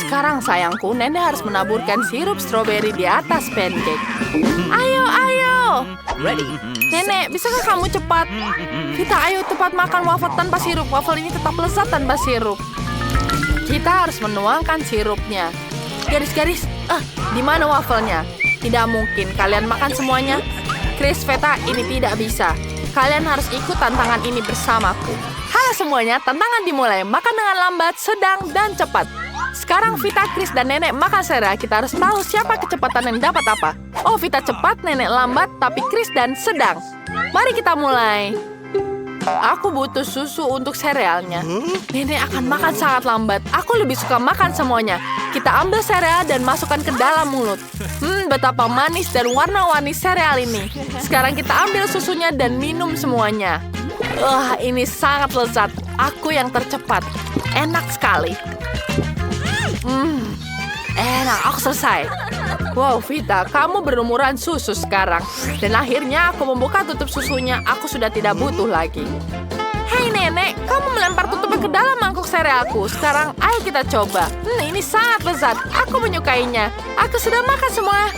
Sekarang sayangku, nenek harus menaburkan sirup stroberi di atas pancake. Ayo, ayo. Nenek, bisakah kamu cepat? Kita ayo cepat makan waffle tanpa sirup. Waffle ini tetap lezat tanpa sirup. Kita harus menuangkan sirupnya. Garis-garis, di mana wafelnya? Tidak mungkin kalian makan semuanya. Chris, Veta, ini tidak bisa. Kalian harus ikut tantangan ini bersamaku. Halo semuanya, tantangan dimulai. Makan dengan lambat, sedang, dan cepat. Sekarang Vita, Chris, dan Nenek makan sereal. Kita harus tahu siapa kecepatan yang dapat apa. Oh, Vita cepat, Nenek lambat, tapi Chris dan sedang. Mari kita mulai. Aku butuh susu untuk serealnya. Nenek akan makan sangat lambat. Aku lebih suka makan semuanya. Kita ambil sereal dan masukkan ke dalam mulut. Betapa manis dan warna-warni sereal ini. Sekarang kita ambil susunya dan minum semuanya. Ini sangat lezat. Aku yang tercepat. Enak sekali. Enak, aku selesai. Wow, Vita, kamu berumuran susu sekarang. Dan akhirnya aku membuka tutup susunya. Aku sudah tidak butuh lagi. Hei nenek, kamu melempar tutupnya ke dalam mangkuk serealku. Sekarang ayo kita coba. Ini sangat lezat. Aku menyukainya. Aku sudah makan semua.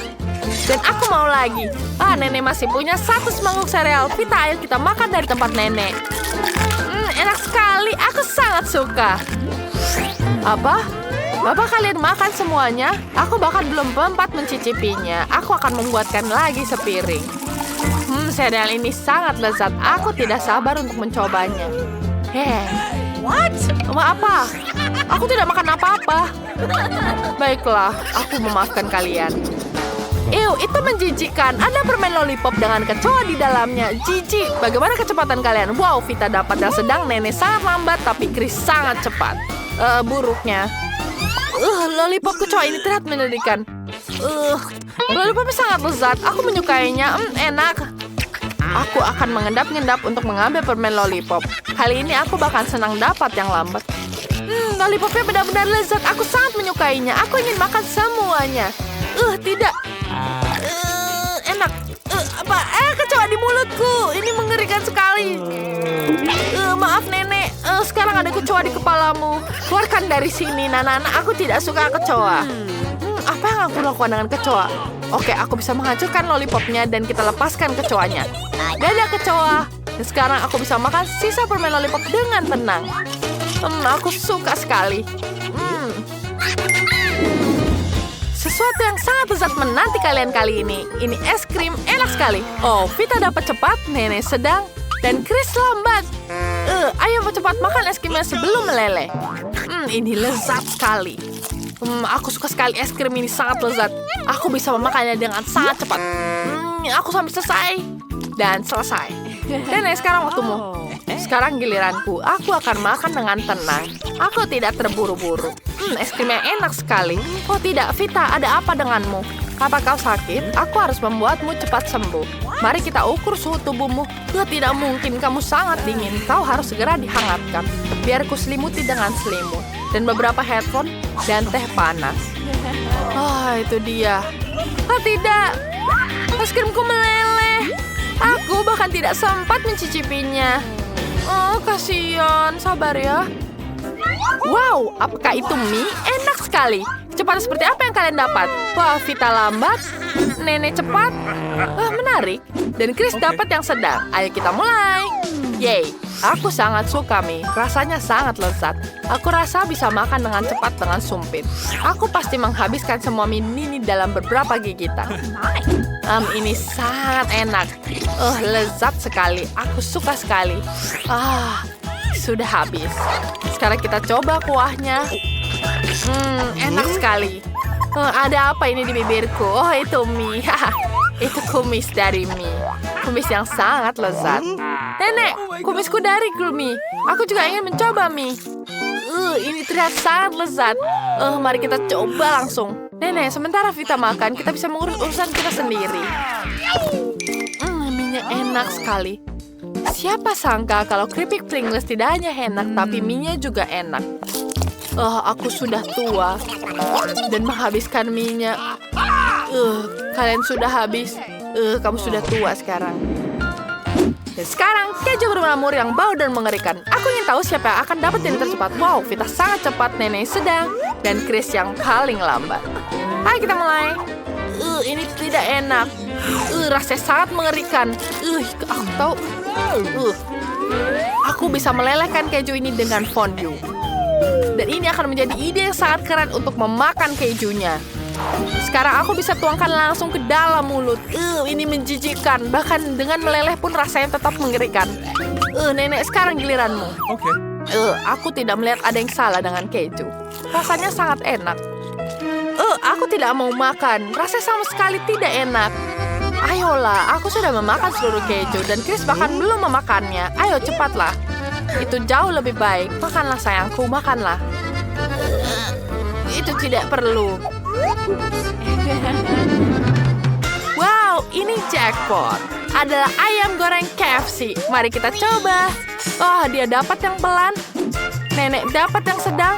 Dan aku mau lagi. Nenek masih punya satu semangkuk sereal. Vita, ayo kita makan dari tempat nenek. Enak sekali. Aku sangat suka. Apa? Bapak kalian makan semuanya? Aku bahkan belum sempat mencicipinya. Aku akan membuatkan lagi sepiring. Sereal ini sangat lezat. Aku tidak sabar untuk mencobanya. What? Apa? Aku tidak makan apa-apa. Baiklah, aku memaafkan kalian. Itu menjijikkan. Ada permen lollipop dengan kecoa di dalamnya. Jijik. Bagaimana kecepatan kalian? Wow, Vita dapat yang sedang, Nenek sangat lambat, tapi Chris sangat cepat. Buruknya. Lollipop kecoa ini terlihat menyedihkan. Lollipopnya sangat lezat. Aku menyukainya. Enak. Aku akan mengendap-ngendap untuk mengambil permen lollipop. Kali ini aku bahkan senang dapat yang lambat. Lollipopnya benar-benar lezat. Aku sangat menyukainya. Aku ingin makan semuanya. Tidak. Enak. Apa? Kecoa di mulutku. Ini mengerikan sekali. Maaf nenek. Sekarang ada kecoa di kepalamu. Keluarkan dari sini, Nana. Aku tidak suka kecoa. Apa yang aku lakukan dengan kecoa? Oke, aku bisa menghancurkan lollipopnya dan kita lepaskan kecoanya. Dadah kecoa. Dan sekarang aku bisa makan sisa permen lollipop dengan tenang. Aku suka sekali. Sesuatu yang sangat lezat menanti kalian kali ini. Ini es krim enak sekali. Oh, Vita dapat cepat, Nenek sedang, dan Chris lambat. Ayo cepat makan es krimnya sebelum meleleh. Ini lezat sekali. Aku suka sekali es krim ini, sangat lezat. Aku bisa memakannya dengan sangat cepat. Aku sampai selesai. Dan selesai. Nenek, sekarang waktumu. Sekarang giliranku. Aku akan makan dengan tenang. Aku tidak terburu-buru. Es krimnya enak sekali. Oh tidak, Vita, ada apa denganmu? Apa kau sakit? Aku harus membuatmu cepat sembuh. Mari kita ukur suhu tubuhmu. Tidak mungkin, kamu sangat dingin. Kau harus segera dihangatkan. Biar ku selimuti dengan selimut. Dan beberapa headphone dan teh panas. Itu dia. Tidak. Es krimku meleleh. Aku bahkan tidak sempat mencicipinya. Kasihan. Sabar ya. Wow, apakah itu mie? Enak sekali. Cepat seperti apa yang kalian dapat? Wah, Vita lambat. Nenek cepat. Menarik. Dan Chris dapat yang sedang. Ayo kita mulai. Yeay, aku sangat suka mie. Rasanya sangat lezat. Aku rasa bisa makan dengan cepat dengan sumpit. Aku pasti menghabiskan semua mie ini dalam beberapa gigitan. Ini sangat enak. Lezat sekali. Aku suka sekali. Sudah habis. Sekarang kita coba kuahnya. Enak sekali. Ada apa ini di bibirku? Oh, itu mie. Itu kumis dari mie. Kumis yang sangat lezat. Nenek, kumisku dari mie. Aku juga ingin mencoba mie. Ini terlihat sangat lezat. Mari kita coba langsung. Nenek, sementara Vita makan, kita bisa mengurus urusan kita sendiri. Mie-nya enak sekali. Siapa sangka kalau keripik Pringles tidak hanya enak, tapi mie-nya juga enak. Aku sudah tua dan menghabiskan mie-nya. Kalian sudah habis. Kamu sudah tua sekarang. Dan sekarang keju bermamur yang bau dan mengerikan. Aku ingin tahu siapa yang akan dapat yang tercepat. Wow, Vita sangat cepat, Nenek sedang, dan Chris yang paling lambat. Ayo kita mulai. Ini tidak enak. Rasanya sangat mengerikan. Aku tahu. Aku bisa melelehkan keju ini dengan fondue. Dan ini akan menjadi ide yang sangat keren untuk memakan kejunya. Sekarang aku bisa tuangkan langsung ke dalam mulut. Ini menjijikkan. Bahkan dengan meleleh pun rasanya tetap mengerikan. Nenek, sekarang giliranmu. Oke. Aku tidak melihat ada yang salah dengan keju. Rasanya sangat enak. Aku tidak mau makan. Rasanya sama sekali tidak enak. Ayolah, aku sudah memakan seluruh keju dan Chris bahkan belum memakannya. Ayo cepatlah. Itu jauh lebih baik. Makanlah sayangku, makanlah. Itu tidak perlu. Wow, ini jackpot. Adalah ayam goreng KFC. Mari kita coba. Oh, dia dapat yang pelan. Nenek dapat yang sedang.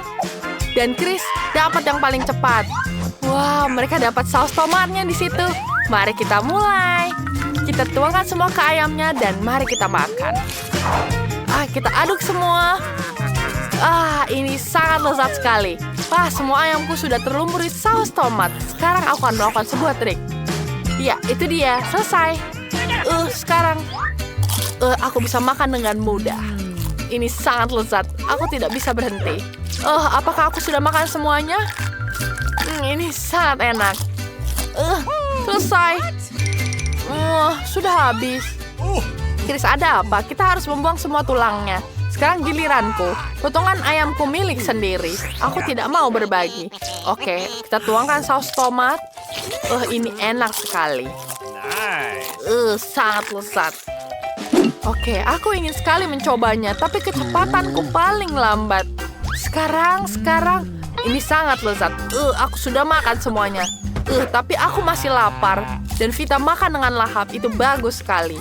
Dan Chris dapat yang paling cepat. Wow, mereka dapat saus tomatnya di situ. Mari kita mulai. Kita tuangkan semua ke ayamnya dan mari kita makan. Kita aduk semua. Ini sangat lezat sekali. Semua ayamku sudah terlumuri saus tomat. Sekarang aku akan melakukan sebuah trik. Ya, itu dia. Selesai. Sekarang aku bisa makan dengan mudah. Ini sangat lezat. Aku tidak bisa berhenti. Apakah aku sudah makan semuanya? Ini sangat enak. Selesai. Sudah habis. Chris, ada apa? Kita harus membuang semua tulangnya. Sekarang giliranku. Potongan ayamku milik sendiri. Aku tidak mau berbagi. Oke, kita tuangkan saus tomat. Ini enak sekali. Sangat lezat. Oke, aku ingin sekali mencobanya, tapi kecepatanku paling lambat. Sekarang, ini sangat lezat. Aku sudah makan semuanya. Tapi aku masih lapar. Dan Vita makan dengan lahap, itu bagus sekali.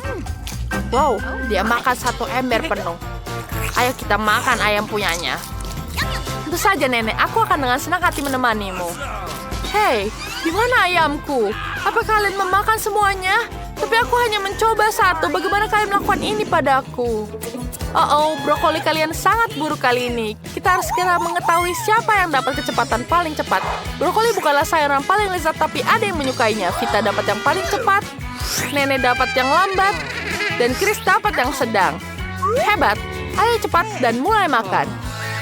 Wow, dia makan 1 ember penuh. Ayo kita makan ayam punyanya. Tentu saja, Nenek. Aku akan dengan senang hati menemanimu. Hei, di mana ayamku? Apa kalian memakan semuanya? Tapi aku hanya mencoba 1. Bagaimana kalian melakukan ini padaku? Brokoli kalian sangat buruk kali ini. Kita harus segera mengetahui siapa yang dapat kecepatan paling cepat. Brokoli bukanlah sayuran paling lezat, tapi ada yang menyukainya. Vita dapat yang paling cepat, Nenek dapat yang lambat, dan Chris dapat yang sedang. Hebat. Ayo cepat dan mulai makan.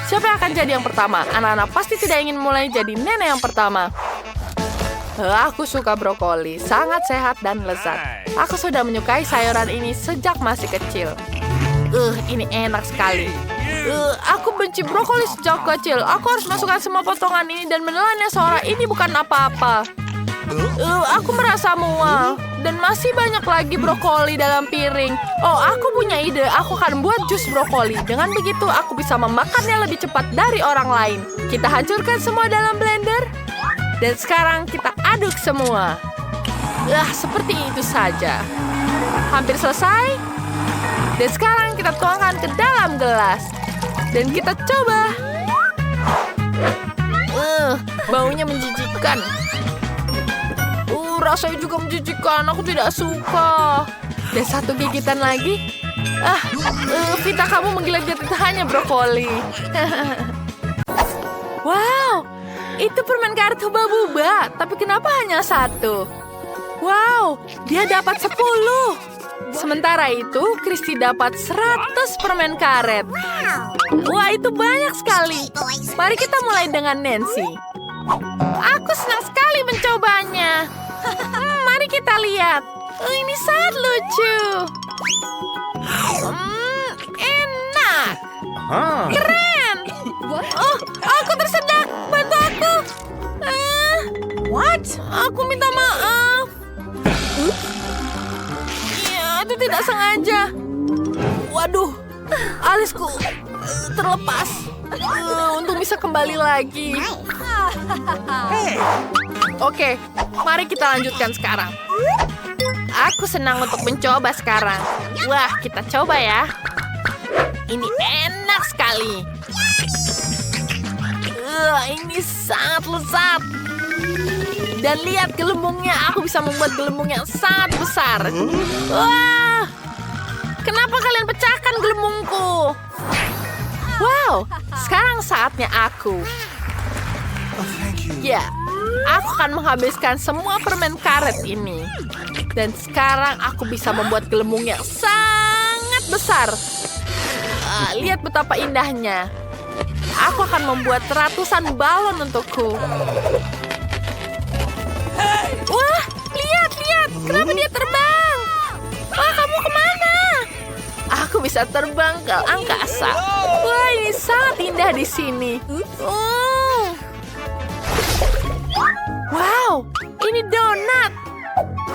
Siapa yang akan jadi yang pertama? Anak-anak pasti tidak ingin mulai jadi nenek yang pertama. Aku suka brokoli, sangat sehat dan lezat. Aku sudah menyukai sayuran ini sejak masih kecil. Ini enak sekali. Aku benci brokoli sejak kecil. Aku harus masukkan semua potongan ini dan menelannya seorang ini bukan apa-apa. Aku merasa mual. Dan masih banyak lagi brokoli dalam piring. Aku punya ide. Aku akan buat jus brokoli. Dengan begitu, aku bisa memakannya lebih cepat dari orang lain. Kita hancurkan semua dalam blender. Dan sekarang kita aduk semua. Seperti itu saja. Hampir selesai. Dan sekarang kita tuangkan ke dalam gelas. Dan kita coba. Baunya menjijikkan. Rasanya juga menjijikkan. Aku tidak suka. Dan 1 gigitan lagi. Vita, kamu menggila-gila hanya brokoli. Wow, itu permen karet hubba-bubba. Tapi kenapa hanya 1? Wow, dia dapat 10. Sementara itu, Christy dapat 100 permen karet. Wah, itu banyak sekali. Mari kita mulai dengan Nancy. Aku senang sekali mencobanya. Mari kita lihat. Ini sangat lucu. Enak. Keren. Aku tersedak. Bantu aku. What? Aku minta maaf. Ya, itu tidak sengaja. Waduh, alisku terlepas. Untuk bisa kembali lagi. Oke, mari kita lanjutkan sekarang. Aku senang untuk mencoba sekarang. Wah, kita coba ya. Ini enak sekali. Ini sangat lezat. Dan lihat gelembungnya. Aku bisa membuat gelembung yang sangat besar. Wah, kenapa kalian pecahkan gelembungku? Wow, sekarang saatnya aku. Ya, aku akan menghabiskan semua permen karet ini. Dan sekarang aku bisa membuat gelembung yang sangat besar. Lihat betapa indahnya. Aku akan membuat ratusan balon untukku. Wah, lihat. Kenapa dia terbang? Wah, kamu kemana? Aku bisa terbang ke angkasa. Wah, ini sangat indah di sini. Wow, ini donat.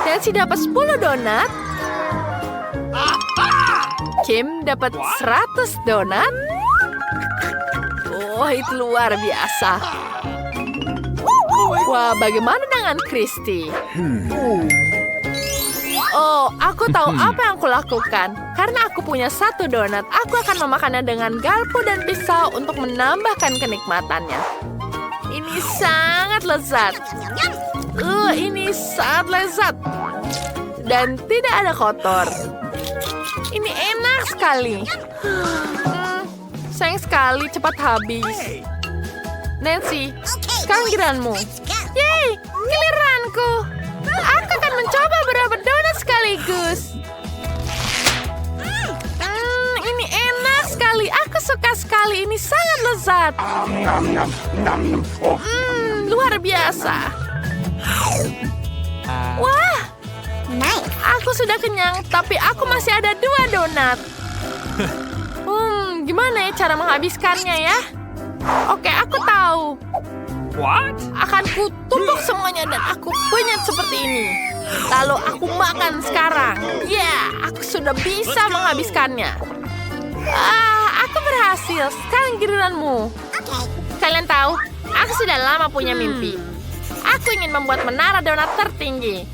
Nancy dapat 10 donat. Kim dapat 100 donat. Oh, itu luar biasa. Wah, bagaimana dengan Christy? Oh, aku tahu apa yang aku lakukan. Karena aku punya 1 donat, aku akan memakannya dengan garpu dan pisau untuk menambahkan kenikmatannya. Ini sangat lezat. Ini sangat lezat. Dan tidak ada kotor. Ini enak sekali. Sayang sekali, cepat habis. Nancy, sekarang giliranmu. Yeay, giliranku. Aku akan mencoba beberapa donat sekaligus. Ini enak sekali. Aku suka sekali. Ini sangat lezat. Luar biasa. Wah, aku sudah kenyang, tapi aku masih ada 2 donat. Gimana ya cara menghabiskannya ya? Oke, aku tahu. What? Akan kutumpuk semuanya dan aku penyet seperti ini. Lalu aku makan sekarang. Aku sudah bisa menghabiskannya. Aku berhasil. Sekarang giliranmu. Kalian tahu, aku sudah lama punya mimpi. Aku ingin membuat menara donat tertinggi.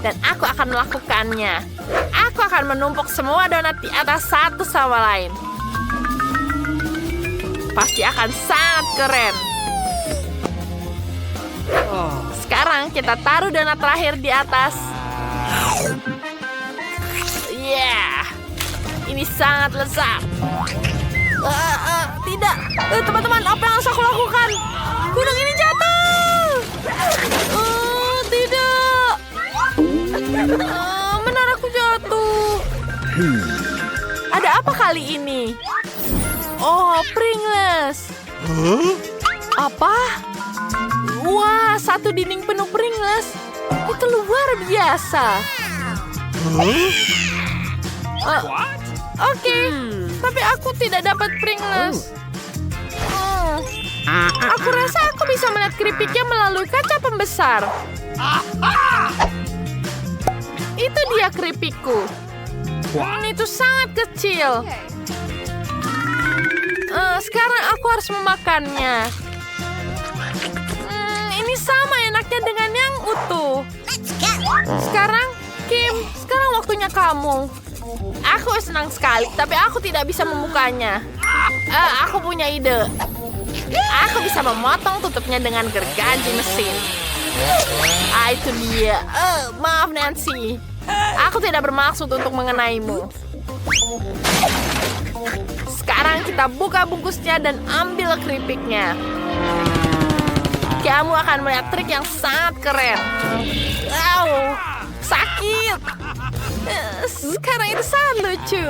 Dan aku akan melakukannya. Aku akan menumpuk semua donat di atas satu sama lain. Pasti akan sangat keren. Sekarang kita taruh donat terakhir di atas. Ini sangat lezat. Tidak. Teman-teman, apa yang harus aku lakukan? Gunung ini jatuh. Tidak. Menaraku jatuh. Ada apa kali ini? Oh, Pringles. Apa? Wah, 1 dinding penuh Pringles. Itu luar biasa. Oke, tapi aku tidak dapat Pringles. Aku rasa aku bisa melihat keripiknya melalui kaca pembesar. Itu dia keripikku. Itu sangat kecil. Sekarang aku harus memakannya. Ini sama enaknya dengan yang utuh. Sekarang, Kim, sekarang waktunya kamu. Aku senang sekali, tapi aku tidak bisa membukanya. Aku punya ide. Aku bisa memotong tutupnya dengan gergaji mesin. Itu dia. Maaf, Nancy. Aku tidak bermaksud untuk mengenaimu. Sekarang kita buka bungkusnya dan ambil keripiknya. Kamu akan melihat trik yang sangat keren. Sakit. Sekarang itu sangat lucu.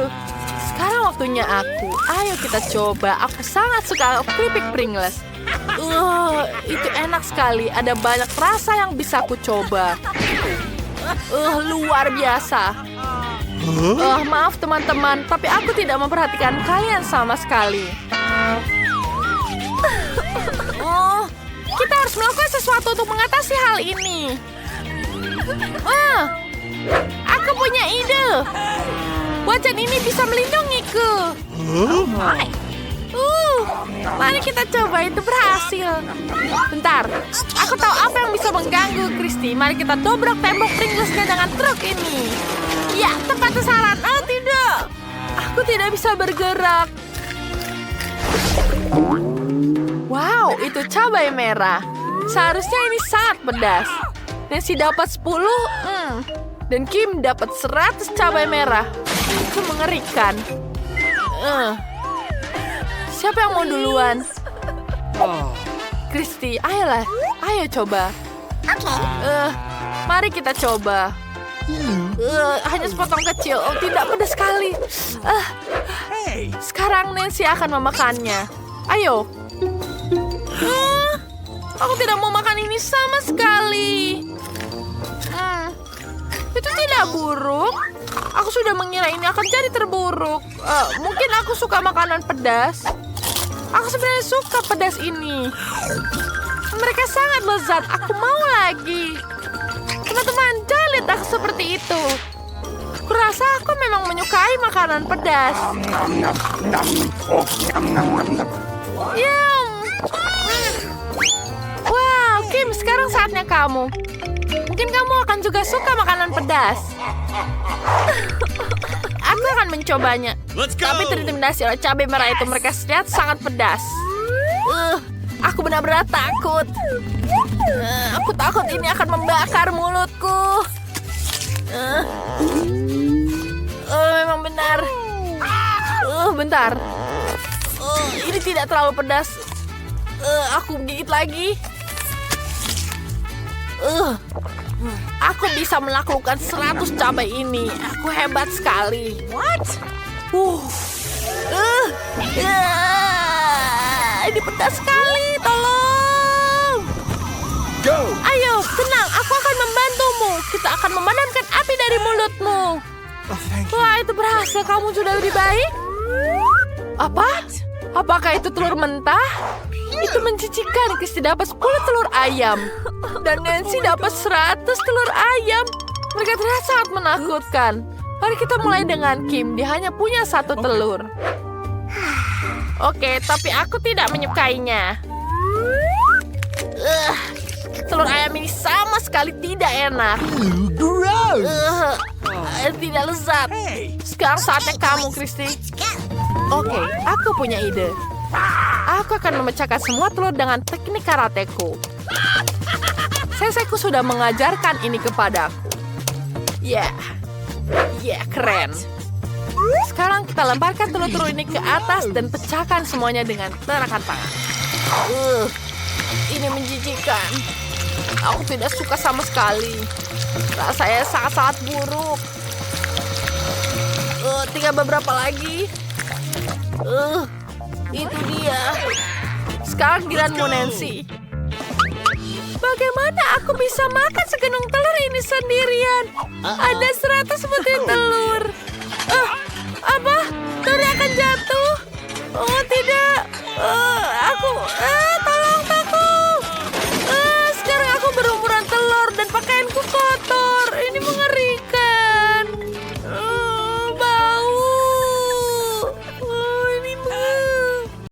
Sekarang waktunya aku. Ayo kita coba. Aku sangat suka keripik Pringles. Itu enak sekali. Ada banyak rasa yang bisa aku coba. Luar biasa. Maaf teman-teman, tapi aku tidak memperhatikan kalian sama sekali. Kita harus melakukan sesuatu untuk mengatasi hal ini. Aku punya ide. Wajan ini bisa melindungiku. Mari kita coba, itu berhasil. Bentar, aku tahu apa yang bisa mengganggu Christy. Mari kita dobrak tembok Pringlesnya dengan truk ini. Ya, tepat sasaran. Tidak. Aku tidak bisa bergerak. Wow, itu cabai merah. Seharusnya ini sangat pedas. Nancy dapat 10, dan Kim dapat 100 cabai merah. Itu mengerikan. siapa yang mau duluan? Christy, ayolah. Ayo coba. Mari kita coba. Hanya sepotong kecil. Oh, tidak, pedas sekali. Sekarang Nancy akan memakannya. Ayo. Aku tidak mau makan ini sama sekali. Itu tidak buruk. Aku sudah mengira ini akan jadi terburuk. Mungkin aku suka makanan pedas. Aku sebenarnya suka pedas ini. Mereka sangat lezat. Aku mau lagi. Teman-teman, jangan lihat aku seperti itu. Kurasa aku memang menyukai makanan pedas. Yum. Wow, Kim, sekarang saatnya kamu. Mungkin kamu akan juga suka makanan pedas. Aku akan mencobanya. Tapi terintimidasi oleh cabai merah itu. Mereka terlihat sangat pedas. Aku benar-benar takut. Aku takut ini akan membakar mulutku. Memang benar. Bentar. Ini tidak terlalu pedas. Aku gigit lagi. Aku bisa melakukan 100 cabai ini. Aku hebat sekali. What? Ini pedas sekali. Tolong. Go. Ayo, tenang. Aku akan membantumu. Kita akan memadamkan api dari mulutmu. Wah, itu berhasil. Kamu sudah lebih baik? Apa? Apakah itu telur mentah? Itu menjijikan. Christy dapat 10 telur ayam. Dan Nancy dapat 100 telur ayam. Mereka terlihat sangat menakutkan. Mari kita mulai dengan Kim. Dia hanya punya 1 telur. Oke, tapi aku tidak menyukainya. Telur ayam ini sama sekali tidak enak. Tidak lezat. Sekarang saatnya kamu, Christy. Oke, aku punya ide. Aku akan memecahkan semua telur dengan teknik karateku. Senseiku sudah mengajarkan ini kepadaku. Ya, keren. Sekarang kita lemparkan telur-telur ini ke atas dan pecahkan semuanya dengan gerakan tangan. Ini menjijikan. Aku tidak suka sama sekali. Rasanya sangat-sangat buruk. Tinggal beberapa lagi. Itu dia. Sekarang giliranmu, Nancy. Bagaimana aku bisa makan segenung telur ini sendirian? Ada 100 butir telur. Apa? Telur akan jatuh? Oh, tidak. Aku